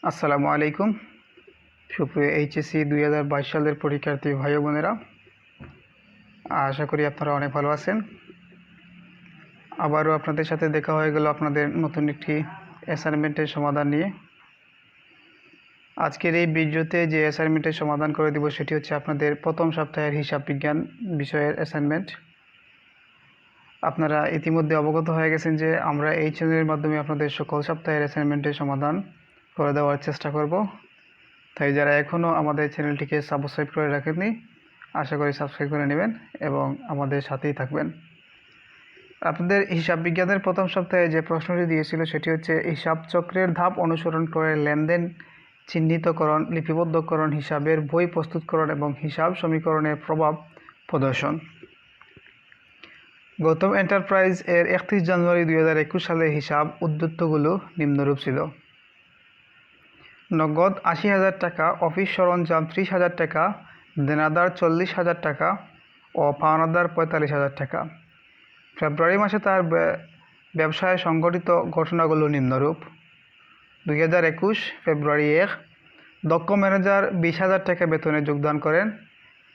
আসসালামু আলাইকুম সুপ্রিয় এইচএসসি 2022 সালের পরীক্ষার্থী ভাই ও বোনেরা, আশা করি আপনারা অনেক ভালো আছেন। আবারও আপনাদের সাথে দেখা হয়ে গেল আপনাদের নতুন একটি অ্যাসাইনমেন্টের সমাধান নিয়ে। আজকের এই ভিডিওতে যে অ্যাসাইনমেন্টের সমাধান করে দেব সেটি হচ্ছে আপনাদের প্রথম সপ্তাহের হিসাব বিজ্ঞান বিষয়ের অ্যাসাইনমেন্ট। আপনারা ইতিমধ্যে অবগত হয়ে গেছেন যে আমরা এই চ্যানেলের মাধ্যমে আপনাদের সকল সপ্তাহের অ্যাসাইনমেন্টের সমাধান করে দেওয়ার চেষ্টা করব। তাই যারা এখনও আমাদের চ্যানেলটিকে সাবস্ক্রাইব করে রাখেননি, আশা করি সাবস্ক্রাইব করে নেবেন এবং আমাদের সাথেই থাকবেন। আপনাদের হিসাব বিজ্ঞানের প্রথম সপ্তাহে যে প্রশ্নটি দিয়েছিল সেটি হচ্ছে হিসাব চক্রের ধাপ অনুসরণ করে লেনদেন চিহ্নিতকরণ, লিপিবদ্ধকরণ, হিসাবের বই প্রস্তুতকরণ এবং হিসাব সমীকরণের প্রভাব প্রদর্শন। গৌতম এন্টারপ্রাইজ এর 31 জানুয়ারি 2021 সালের হিসাব উদ্ধৃতগুলো নিম্নরূপ ছিল: নগদ 80,000 টাকা, অফিস সরঞ্জাম 30,000 টাকা, দেনাদার 40,000 টাকা ও পাওনাদার 45,000 টাকা। ফেব্রুয়ারি মাসে তার ব্যবসায় সংঘটিত ঘটনাগুলো নিম্নরূপ: 2021 ফেব্রুয়ারি 1, দক্ষ ম্যানেজার 20,000 টাকা বেতনে যোগদান করেন।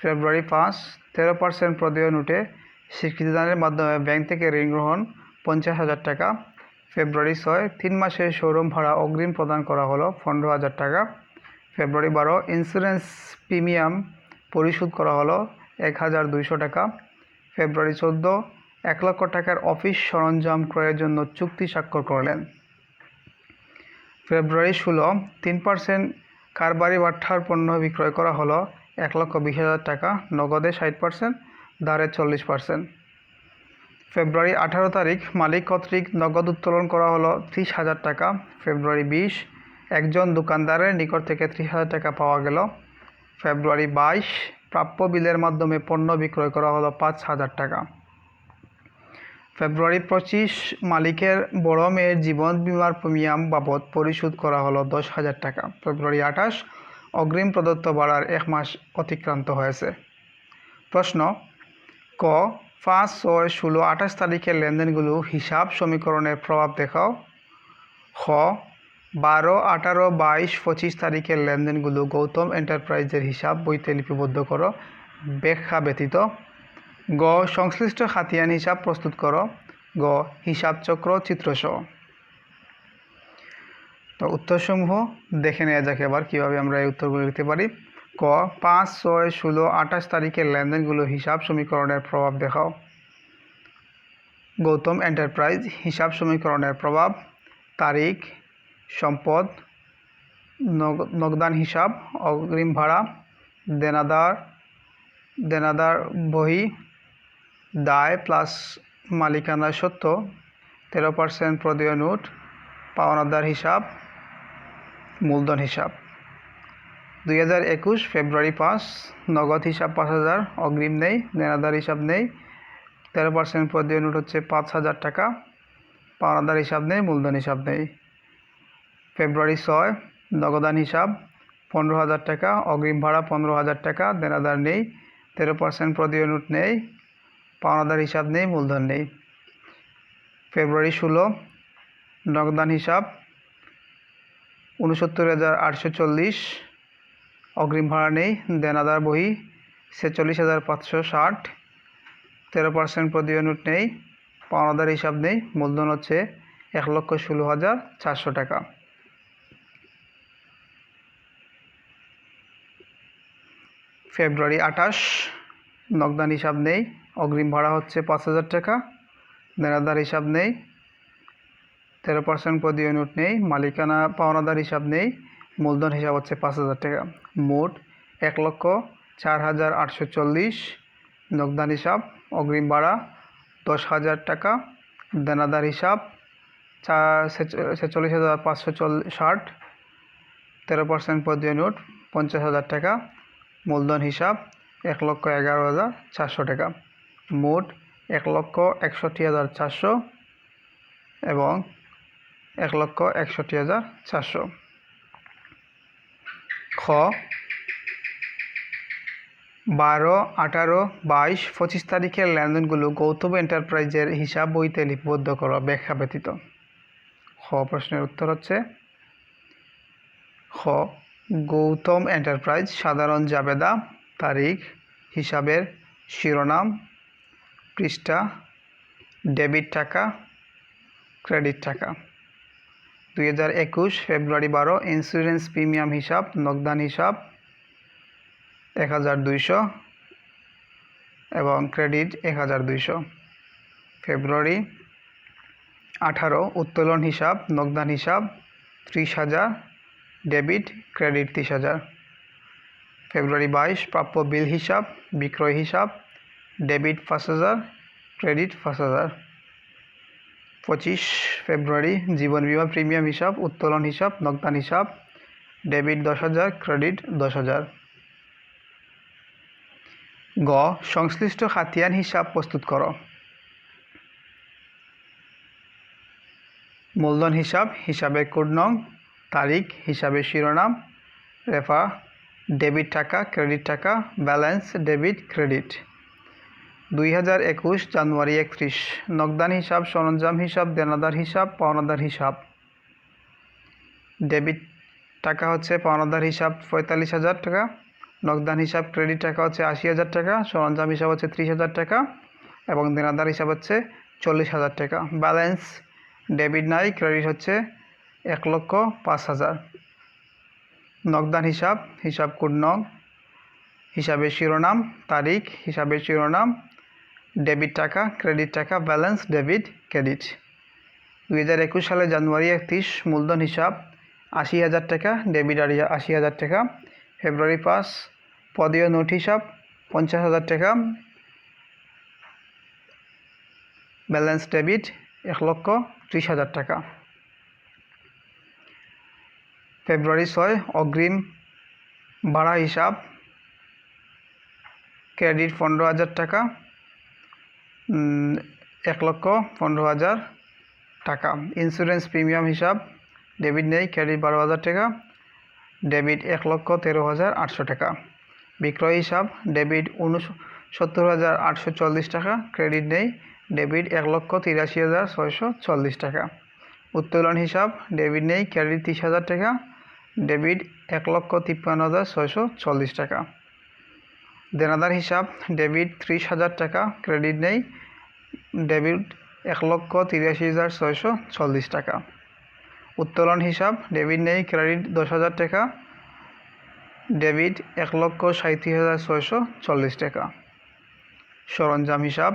ফেব্রুয়ারি 5, 13% প্রদেয় নোটে স্বীকৃতিদানের মাধ্যমে ব্যাংক থেকে ঋণ গ্রহণ 50,000 টাকা। ফেব্রুয়ারি 6, 3 মাসের শোরুম ভাড়া অগ্রিম প্রদান করা হলো 15,000 টাকা। ফেব্রুয়ারি 12, ইন্স্যুরেন্স প্রিমিয়াম পরিশোধ করা হলো 1,200 টাকা। ফেব্রুয়ারি 14, 1 লক্ষ টাকার অফিস সরঞ্জাম ক্রয়ের জন্য চুক্তি স্বাক্ষর করলেন। ফেব্রুয়ারি 16, 3% কারবারি বাট্টার পণ্য বিক্রয় করা হলো 1,20,000 টাকা, নগদে 60%, ধারে 40%। ফেব্রুয়ারি 18 তারিখ মালিক কর্তৃক নগদ উত্তোলন করা হলো 30,000 টাকা। ফেব্রুয়ারি 20, একজন দোকানদারের নিকট থেকে 30,000 টাকা পাওয়া গেল। ফেব্রুয়ারি 22, প্রাপ্য বিলের মাধ্যমে পণ্য বিক্রয় করা হলো 5,000 টাকা। ফেব্রুয়ারি 25, মালিকের বড় মেয়ের জীবন বীমার প্রিমিয়াম বাবদ পরিশোধ করা হলো 10,000 টাকা। ফেব্রুয়ারি 28, অগ্রিম প্রদত্ত ভাড়ার 1 মাস অতিক্রান্ত হয়েছে। প্রশ্ন: ক 5, 6, 16, 28 তারিখের লেনদেনগুলো হিসাব সমীকরণের প্রভাব দেখাও। খ 12, 18, 22, 25 তারিখের লেনদেনগুলো গৌতম এন্টারপ্রাইজের হিসাব বইতে লিপিবদ্ধ করো ব্যাখ্যা ব্যতীত। গ সংশ্লিষ্ট খাতিয়ান হিসাব প্রস্তুত করো। গ হিসাব চক্র চিত্রসহ। তো উত্তরসমূহ দেখে নেওয়া যাক এবার কীভাবে আমরা এই উত্তরগুলো লিখতে পারি। ক 5, 6, 16, 28 তারিখের লেনদেনগুলো হিসাব সমীকরণের প্রভাব দেখাও। গৌতম এন্টারপ্রাইজ হিসাব সমীকরণের প্রভাব: তারিখ, সম্পদ, নগদান হিসাব, অগ্রিম ভাড়া, দেনাদার বহি, দায় প্লাস মালিকানা সত্ত্ব, 13% প্রদেয় নোট, পাওনাদার হিসাব, মূলধন হিসাব। 2021 ফেব্রুয়ারি 5, নগদ হিসাব 5,000, অগ্রিম নেই, দেনাদার হিসাব নেই, 13% প্রদেয় নোট হচ্ছে 5,000 টাকা, পাওনাদার হিসাব নেই, মূলধন হিসাব নেই। ফেব্রুয়ারি 6, নগদান হিসাব 15,000 টাকা, অগ্রিম ভাড়া 15,000 টাকা, দেনাদার নেই, 13% প্রদেয় নোট নেই, পাওনাদার হিসাব নেই, মূলধন নেই। ফেব্রুয়ারি 16, নগদান হিসাব 69,840, অগ্রিম ভাড়া নেই, দেনাদার বহি 46,560, 13% প্রদেয় নোট নেই, পাওনাদার হিসাব নেই, মূলধন হচ্ছে 1,16,400 টাকা। ফেব্রুয়ারি 28, নগদান হিসাব নেই, অগ্রিম ভাড়া হচ্ছে 5,000 টাকা, দেনাদার হিসাব নেই, 13% প্রদেয় নোট নেই, মালিকানা পাওনাদার হিসাব নেই, মূলধন হিসাব হচ্ছে 5,000 টাকা। মোট 1,04,840, নগদান হিসাব, অগ্রিম ভাড়া 10,000 টাকা, দেনাদার হিসাব 46,560, 13% প্রদেয় নোট 50,000 টাকা, মূলধন হিসাব 1,11,400 টাকা। মোট 1,61,400 এবং 1,61,400। খ 12, 18, 22, 25 তারিখের লেনদেনগুলো গৌতম এন্টারপ্রাইজের হিসাব বইতে লিপিবদ্ধ করো ব্যাখ্যা ব্যতীত। খ প্রশ্নের উত্তর হচ্ছে: খ খ গৌতম এন্টারপ্রাইজ সাধারণ জাবেদা তারিখ হিসাবের শিরোনাম পৃষ্ঠা ডেবিট টাকা ক্রেডিট টাকা 2021 ফেব্রুয়ারি 12 ইন্স্যুরেন্স প্রিমিয়াম হিসাব নগদান হিসাব 1200 এবং ক্রেডিট 1200 ফেব্রুয়ারি 18 উত্তোলন হিসাব নগদান হিসাব 30,000 ডেবিট ক্রেডিট 30,000 ফেব্রুয়ারি 22 প্রাপ্য বিল হিসাব বিক্রয় হিসাব ডেবিট 5,000 ক্রেডিট 5,000 25 ফেব্রুয়ারি জীবন বীমা প্রিমিয়াম হিসাব উত্তোলন হিসাব নগদান হিসাব ডেবিট 10,000 ক্রেডিট 10,000 গ সংশ্লিষ্ট খাতিয়ান হিসাব প্রস্তুত করো মূলধন হিসাব হিসাবের কোড নং তারিখ হিসাবের শিরোনাম রেফা ডেবিট টাকা ক্রেডিট টাকা ব্যালেন্স ডেবিট ক্রেডিট 2021 জানুয়ারি 31 নগদান হিসাব সরঞ্জাম হিসাব দেনাদার হিসাব পাওনাদার হিসাব ডেবিট টাকা হচ্ছে পাওনাদার হিসাব 45,000 টাকা নগদান হিসাব ক্রেডিট টাকা হচ্ছে 80,000 টাকা সরঞ্জাম হিসাব হচ্ছে 30,000 টাকা এবং দেনাদার হিসাব হচ্ছে 40,000 টাকা ব্যালেন্স ডেবিট নাই ক্রেডিট হচ্ছে 1,05,000 নগদান হিসাব হিসাব কোড নং হিসাবের শিরোনাম তারিখ হিসাবের শিরোনাম ডেবিট টাকা ক্রেডিট টাকা ব্যালেন্স ডেবিট ক্রেডিট 2021 সালে জানুয়ারি 31 মূলধন হিসাব 80,000 টাকা ডেবিট 80,000 টাকা ফেব্রুয়ারি 5 পদীয় নোট হিসাব 50,000 টাকা ব্যালেন্স ডেবিট 1,30,000 টাকা ফেব্রুয়ারি 6 অগ্রিম ভাড়া হিসাব ক্রেডিট 15,000 টাকা 1,15,000 টাকা ইন্স্যুরেন্স প্রিমিয়াম হিসাব ডেবিট নেই ক্রেডিট 12,000 টাকা ডেবিট 1,13,800 টাকা বিক্রয় হিসাব ডেবিট 69,840 টাকা ক্রেডিট নেই ডেবিট 1,83,640 টাকা উত্তোলন হিসাব ডেবিট নেই ক্রেডিট 30,000 টাকা ডেবিট 1,53,640 টাকা দেনাদার হিসাব ডেবিট 30,000 টাকা ক্রেডিট নেই ডেবিট 1,83,640 টাকা উত্তোলন হিসাব ডেবিট নেই ক্রেডিট 10,000 টাকা ডেবিট 1,37,640 টাকা সরঞ্জাম হিসাব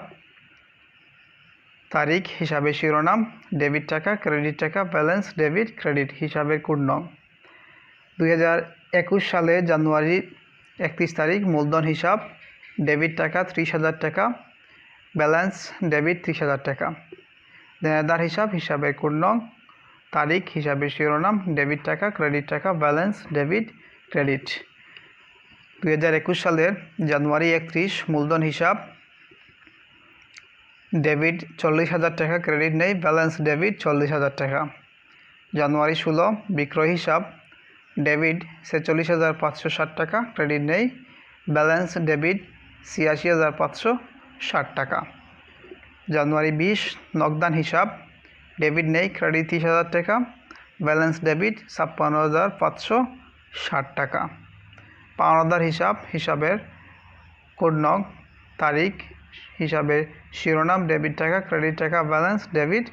তারিখ হিসাবের শিরোনাম ডেবিট টাকা ক্রেডিট টাকা ব্যালেন্স ডেবিট ক্রেডিট হিসাবের কোড নং 2021 সালে জানুয়ারি 31 তারিখ মূলধন হিসাব ডেবিট টাকা 30,000 টাকা ব্যালেন্স ডেবিট 30,000 টাকা দেনাদার হিসাব হিসাবের কোড নং তারিখ হিসাবের শিরোনাম ডেবিট টাকা ক্রেডিট টাকা ব্যালেন্স ডেবিট ক্রেডিট 2021 সালের জানুয়ারি 31 মূলধন হিসাব ডেবিট 40,000 টাকা ক্রেডিট নেই ব্যালেন্স ডেবিট 40,000 টাকা জানুয়ারি 16 বিক্রয় হিসাব ডেবিট 46,560 টাকা ক্রেডিট নেই ব্যালেন্স ডেবিট 86,560 টাকা জানুয়ারি 20 নগদান হিসাব ডেবিট নেই ক্রেডিট 30,000 টাকা ব্যালেন্স ডেবিট 56,560 টাকা পাওনাদার হিসাব হিসাবের কোড নং তারিখ হিসাবে শিরোনাম ডেবিট টাকা ক্রেডিট টাকা ব্যালেন্স ডেবিট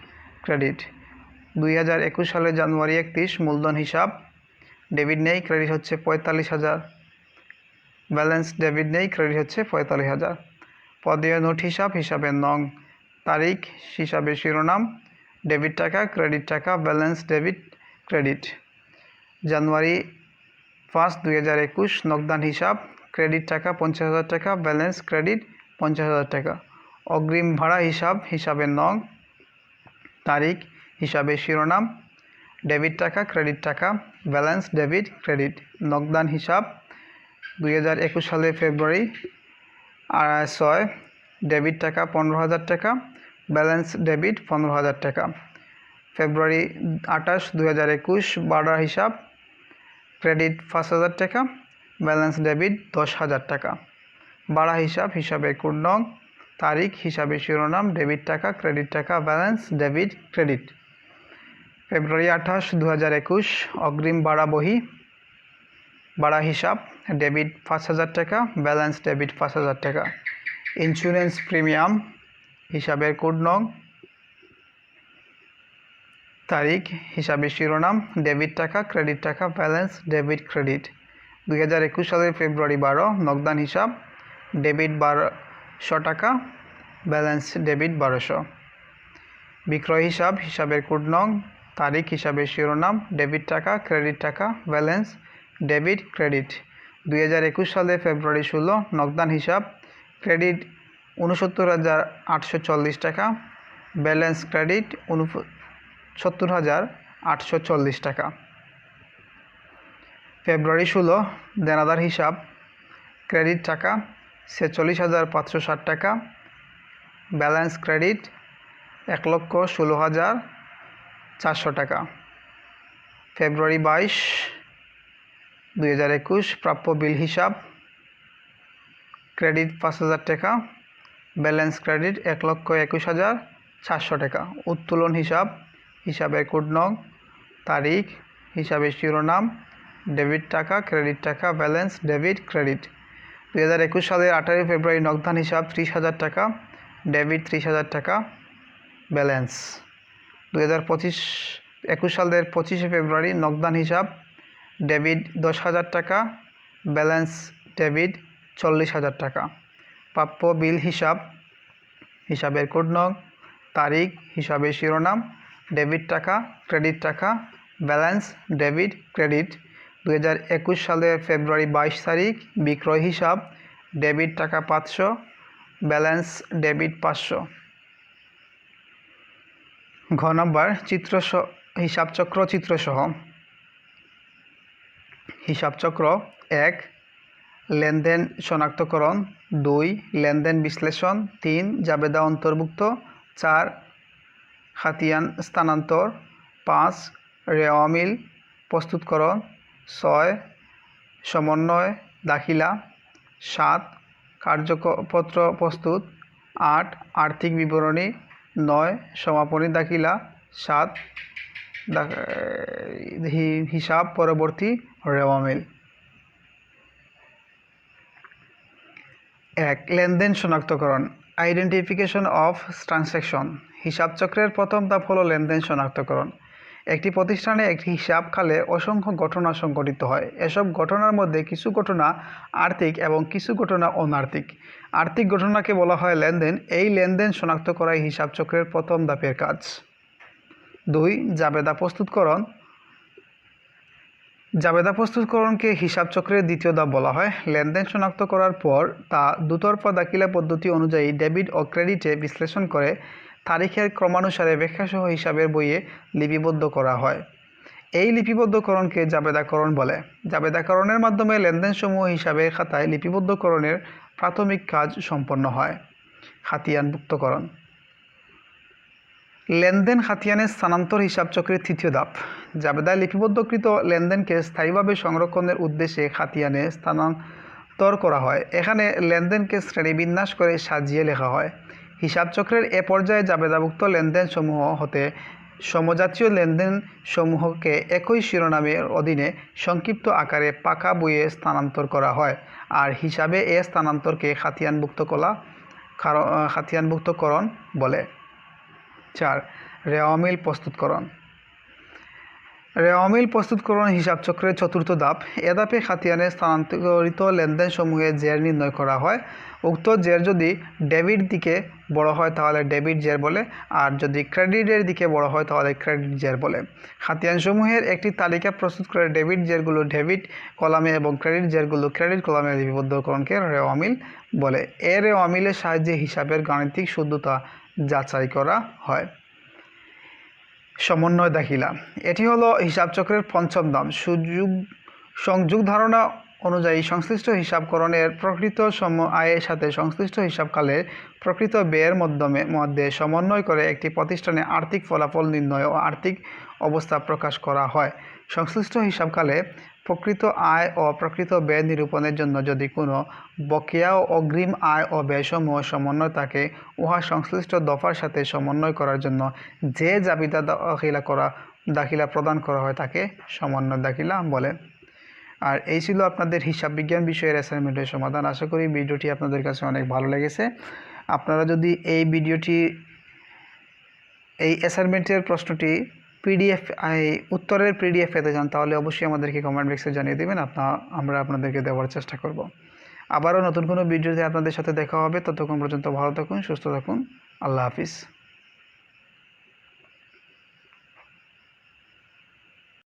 ক্রেডিট 2021 সালে জানুয়ারি 31 মূলধন হিসাব ডেবিট নেই ক্রেডিট হচ্ছে 45,000 ব্যালেন্স ডেবিট নেই ক্রেডিট হচ্ছে 45,000 পদীয় নোট হিসাব হিসাবের নং তারিখ হিসাবে শিরোনাম ডেবিট টাকা ক্রেডিট টাকা ব্যালেন্স ডেবিট ক্রেডিট জানুয়ারি 5 2021 নগদান হিসাব ক্রেডিট টাকা 50,000 টাকা ব্যালেন্স ক্রেডিট 50,000 টাকা অগ্রিম ভাড়া হিসাব হিসাবের নং তারিখ হিসাবে শিরোনাম ডেবিট টাকা ক্রেডিট টাকা ব্যালেন্স ডেবিট ক্রেডিট নগদান হিসাব 2021 সালে ফেব্রুয়ারি 6 ডেবিট টাকা 15,000 টাকা ব্যালেন্স ডেবিট 15,000 টাকা ফেব্রুয়ারি 28 2021 ভাড়া হিসাব ক্রেডিট 5,000 টাকা ব্যালেন্স ডেবিট 10,000 টাকা ভাড়া হিসাব হিসাবের কোড নং তারিখ হিসাবে শিরোনাম ডেবিট টাকা ক্রেডিট টাকা ব্যালেন্স ডেবিট ক্রেডিট ফেব্রুয়ারি 28 2021 অগ্রিম ভাড়া বহি ভাড়া হিসাব, ডেবিট 5,000 টাকা, ব্যালেন্স ডেবিট 5,000 টাকা। ইন্স্যুরেন্স প্রিমিয়াম, হিসাবের কোড নং, তারিখ, হিসাবের শিরোনাম, ডেবিট টাকা, ক্রেডিট টাকা, ব্যালেন্স ডেবিট ক্রেডিট। 2021 সালের ফেব্রুয়ারি 12, নগদান হিসাব, ডেবিট 1200 টাকা, ব্যালেন্স ডেবিট 1200। বিক্রয় হিসাব, হিসাবের কোড নং, তারিখ, হিসাবের শিরোনাম, ডেবিট টাকা, ক্রেডিট টাকা, ব্যালেন্স ডেবিট ক্রেডিট। 2021 সালের ফেব্রুয়ারি 16, নগদান হিসাব, ক্রেডিট 69,840 টাকা, ব্যালেন্স ক্রেডিট 70,840 টাকা। ফেব্রুয়ারি 16, দেনাদার হিসাব, ক্রেডিট টাকা 46,560 টাকা, ব্যালেন্স ক্রেডিট 1,16,400 টাকা। ফেব্রুয়ারি 22, 2021, প্রাপ্য বিল হিসাব, ক্রেডিট 5,000 টাকা, ব্যালেন্স ক্রেডিট 1,21,400 টাকা। উত্তোলন হিসাব, হিসাবের কোড নং, তারিখ, হিসাবের শিরোনাম, ডেবিট টাকা, ক্রেডিট টাকা, ব্যালেন্স ডেবিট ক্রেডিট। 2021 সালের 18 ফেব্রুয়ারি, নগদান হিসাব 30,000 টাকা, ডেবিট 30,000 টাকা, ব্যালেন্স। 2021 সালের 25 ফেব্রুয়ারি, নগদান হিসাব, ডেবিট 10,000 টাকা, ব্যালেন্স ডেবিট 40,000 টাকা। প্রাপ্য বিল হিসাব, হিসাবের কোড নং, তারিখ, হিসাবের শিরোনাম, ডেবিট টাকা, ক্রেডিট টাকা, ব্যালেন্স ডেবিট ক্রেডিট। 2021 সালের ফেব্রুয়ারি 22 তারিখ, বিক্রয় হিসাব, ডেবিট টাকা 500, ব্যালেন্স ডেবিট 500। ঘ নম্বর, হিসাবচক্র চিত্রসহ। হিসাবচক্র: 1. লেনদেন শনাক্তকরণ, 2. লেনদেন বিশ্লেষণ, 3. জাবেদা অন্তর্ভুক্ত, 4. খাতিয়ান স্থানান্তর, 5. রেওয়ামিল প্রস্তুতকরণ, 6. সমন্বয় দাখিলা, 7. কার্যপত্র প্রস্তুত, 8. আর্থিক বিবরণী, 9. সমাপনী দাখিলা, 7. হিসাব পরবর্তী রেওয়ামিল। 1. লেনদেন শনাক্তকরণ, আইডেন্টিফিকেশন অফ ট্রানজ্যাকশন। হিসাবচক্রের প্রথম ধাপ হলো লেনদেন শনাক্তকরণ। একটি প্রতিষ্ঠানে একটি হিসাবখালে অসংখ্য ঘটনা সংঘটিত হয়। এসব ঘটনার মধ্যে কিছু ঘটনা আর্থিক এবং কিছু ঘটনা অনার্থিক। আর্থিক ঘটনাকে বলা হয় লেনদেন। এই লেনদেন শনাক্ত করাই হিসাবচক্রের প্রথম ধাপের কাজ। 2. জাবেদা প্রস্তুতকরণ। জাবেদা প্রস্তুতকরণকে হিসাবচক্রের দ্বিতীয় ধাপ বলা হয়। লেনদেন শনাক্ত করার পর তা দুতরফা দাখিলা পদ্ধতি অনুযায়ী ডেবিট ও ক্রেডিটে বিশ্লেষণ করে তারিখের ক্রমানুসারে ব্যাখ্যাসহ হিসাবের বইয়ে লিপিবদ্ধ করা হয়। এই লিপিবদ্ধকরণকে জাবেদাকরণ বলে। জাবেদাকরণের মাধ্যমে লেনদেনসমূহ হিসাবের খাতায় লিপিবদ্ধকরণের প্রাথমিক কাজ সম্পন্ন হয়। খাতিয়ানভুক্তকরণ। লেনদেন খাতিয়ানের স্থানান্তর হিসাবচক্রের তৃতীয় ধাপ। জাবেদায় লিপিবদ্ধকৃত লেনদেনকে স্থায়ীভাবে সংরক্ষণের উদ্দেশ্যে খাতিয়ানে স্থানান্তর করা হয়। এখানে লেনদেনকে শ্রেণীবিন্যাস করে সাজিয়ে লেখা হয়। হিসাবচক্রের এ পর্যায়ে জাবেদাভুক্ত লেনদেনসমূহ হতে সমজাতীয় লেনদেনসমূহকে একই শিরোনামের অধীনে সংক্ষিপ্ত আকারে পাকা বইয়ে স্থানান্তর করা হয়। আর হিসাবে এ স্থানান্তরকে খাতিয়ানভুক্তকরণ বলে। 4. রেওয়ামিল প্রস্তুতকরণ। রেওয়ামিল প্রস্তুতকরণ হিসাবচক্রের চতুর্থ ধাপ। এ ধাপে খাতিয়ানে স্থানান্তরিত লেনদেনসমূহের জের নির্ণয় করা হয়। উক্ত জের যদি ডেবিট দিকে বড় হয় তাহলে ডেবিট জের বলে, আর যদি ক্রেডিটের দিকে বড় হয় তাহলে ক্রেডিট জের বলে। খাতিয়ানসমূহের একটি তালিকা প্রস্তুত করে ডেবিট জেরগুলো ডেবিট কলামে এবং ক্রেডিট জেরগুলো ক্রেডিট কলামে লিপিবদ্ধকরণকে রেওয়ামিল বলে। এ রেওয়ামিলের সাহায্যে হিসাবের গাণিতিক শুদ্ধতা যাচাই করা হয়। সমন্বয় দাখিলা। এটি হলো হিসাবচক্রের পঞ্চম ধাপ। সংযোগ ধারণা অনুযায়ী সংশ্লিষ্ট হিসাবকরণের প্রকৃত আয়ের সাথে সংশ্লিষ্ট হিসাবকালের প্রকৃত ব্যয়ের মধ্যে সমন্বয় করে একটি প্রতিষ্ঠানে আর্থিক ফলাফল নির্ণয় ও আর্থিক অবস্থা প্রকাশ করা হয়। সংশ্লিষ্ট হিসাবকালে প্রকৃত আয় ও প্রকৃত ব্যয় নিরূপণের জন্য যদি কোনো বকেয়া ও অগ্রিম আয় ও ব্যয়সমূহ সমন্বয় থাকে, উহা সংশ্লিষ্ট দফার সাথে সমন্বয় করার জন্য যে জাবেদা দাখিলা প্রদান করা হয় তাকে সমন্বয় দাখিলা বলে। আর এই ছিল আপনাদের হিসাব বিজ্ঞান বিষয়ের অ্যাসাইনমেন্টের সমাধান। আশা করি ভিডিওটি আপনাদের কাছে অনেক ভালো লেগেছে। আপনারা যদি এই অ্যাসাইনমেন্টের প্রশ্নটি পিডিএফ উত্তরের পিডিএফ পেতে চান তাহলে অবশ্যই আমাদেরকে কমেন্ট বক্সে জানিয়ে দেবেন, আমরা আপনাদেরকে দেওয়ার চেষ্টা করব। আবারও নতুন কোনো ভিডিওতে আপনাদের সাথে দেখা হবে। ততক্ষণ পর্যন্ত ভালো থাকুন, সুস্থ থাকুন। আল্লাহ হাফিজ।